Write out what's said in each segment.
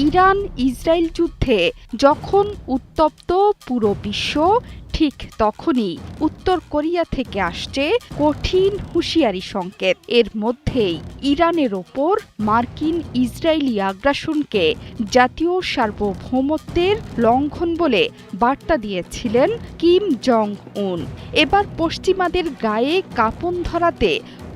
Iran Israel যুদ্ধে যখন উত্তপ্ত পুরো বিশ্ব, ঠিক তখনই উত্তর কোরিয়া থেকে আসছে কঠিন হুঁশিয়ারি সংকেত। এর মধ্যেই ইরানের ওপর মার্কিন ইসরায়েলি আগ্রাসনকে জাতীয় সার্বভৌমত্বের লঙ্ঘন বলে বার্তা দিয়েছিলেন কিম জং উন। এবার পশ্চিমাদের গায়ে কাঁপন ধরাতে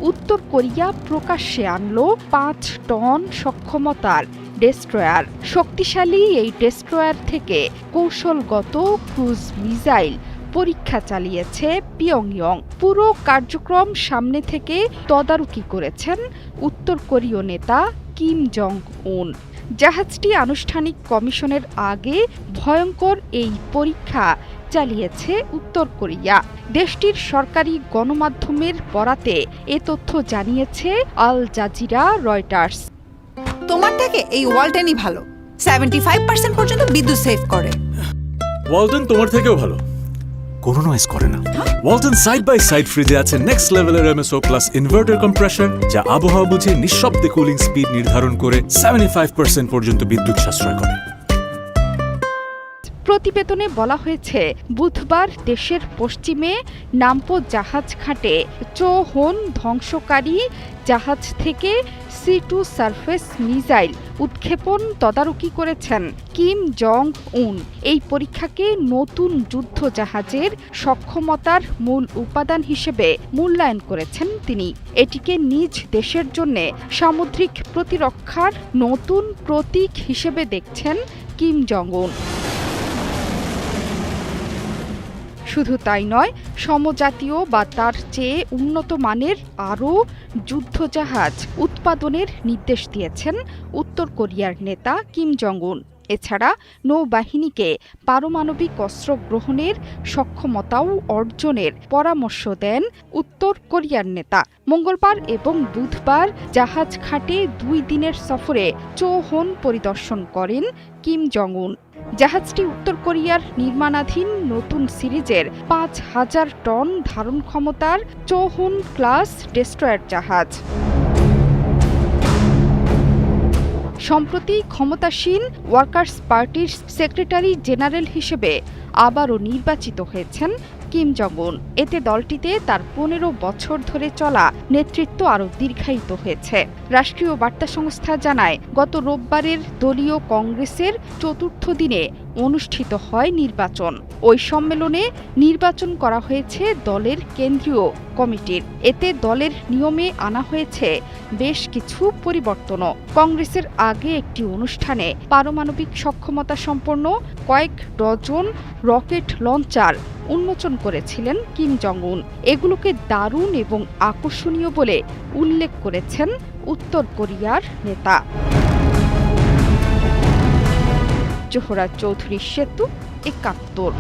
উত্তর কোরিয়া প্রকাশ্যে আনল ৫ টন সক্ষমতার ডেস্ট্রয়ার। শক্তিশালী এই ডেস্ট্রয়ার থেকে কৌশলগত ক্রুজ মিসাইল পরীক্ষা চালিয়েছে পিয়ংইয়ং। পুরো কার্যক্রম সামনে থেকে তদারকি করেছেন উত্তর কোরীয় নেতা কিম জং উন। জাহাজটি আনুষ্ঠানিক কমিশনের আগে ভয়ঙ্কর এই পরীক্ষা চালিয়েছে উত্তর কোরিয়া। দেশটির সরকারি গণমাধ্যমের বরাতে এ তথ্য জানিয়েছে আল জাজিরা, রয়টার্স। তোমার থেকে এই ওয়ালটনই ভালো, 75% পর্যন্ত বিদ্যুৎ সেভ করে। ওয়ালটন তোমার থেকেও ভালো, কোনো নয়েজ করে না। ওয়ালটন সাইড বাই সাইড ফ্রিজে আছে নেক্সট লেভেলের এমএসও প্লাস ইনভার্টার কম্প্রেসর, যা আবহাওয়া বুঝে নিঃশব্দে কুলিং স্পিড নির্ধারণ করে 75% পর্যন্ত বিদ্যুৎ সাশ্রয় করে। প্রতিবেদনে বলা হয়েছে, বুধবার দেশের পশ্চিমে নামপো জাহাজ ঘাটে চোহন ধ্বংসকারী জাহাজ থেকে C2 সারফেস মিসাইল উৎক্ষেপণ তদারকি করেছেন কিম জং উন। এই পরীক্ষাকে নতুন যুদ্ধ জাহাজের সক্ষমতার মূল উপাদান হিসেবে মূল্যায়ন করেছেন তিনি। এটিকে নিজ দেশের জন্য সামুদ্রিক প্রতিরক্ষার নতুন প্রতীক হিসেবে দেখছেন কিম জং উন। শুধু তাই নয়, সমজাতীয় বা তার চেয়ে উন্নত মানের আরও যুদ্ধজাহাজ উৎপাদনের নির্দেশ দিয়েছেন উত্তর কোরিয়ার নেতা কিম জং উন। এছাড়া নৌবাহিনীকে পারমাণবিক অস্ত্র গ্রহণের সক্ষমতাও অর্জনের পরামর্শ দেন উত্তর কোরিয়ার নেতা। মঙ্গলবার এবং বুধবার জাহাজ ঘাটে 2 দিনের সফরে চোহন পরিদর্শন করেন কিম জং উন। জাহাজটি উত্তর কোরিয়ার নির্মাণাধীন নতুন সিরিজের ৫,০০০ টন ধারণ ক্ষমতার চোহন ক্লাস ডেস্ট্রয়ার জাহাজ। সম্প্রতি ক্ষমতাসীন ওয়ার্কার্স পার্টির সেক্রেটারি জেনারেল হিসেবে আবারও নির্বাচিত হয়েছেন কিম জং উন। এতে দলটিতে তার ১৫ বছর ধরে চলা নেতৃত্ব আরও দীর্ঘায়িত হয়েছে। রাষ্ট্রীয় বার্তা সংস্থা জানায়, গত রোববারের দলীয় কংগ্রেসের ৪র্থ দিনে অনুষ্ঠিত হয় নির্বাচন। ওই সম্মেলনে নির্বাচন করা হয়েছে দলের কেন্দ্রীয় কমিটির। এতে দলের নিয়মে আনা হয়েছে বেশ কিছু পরিবর্তনও। কংগ্রেসের আগে একটি অনুষ্ঠানে পারমাণবিক সক্ষমতা সম্পন্ন কয়েক ডজন রকেট লঞ্চার উন্মোচন করেছিলেন কিম জং উন। এগুলোকে দারুণ এবং আকর্ষণীয় বলে উল্লেখ করেছেন উত্তর কোরিয়ার নেতা। জোহরা চৌধুরী সেতু, ৭১।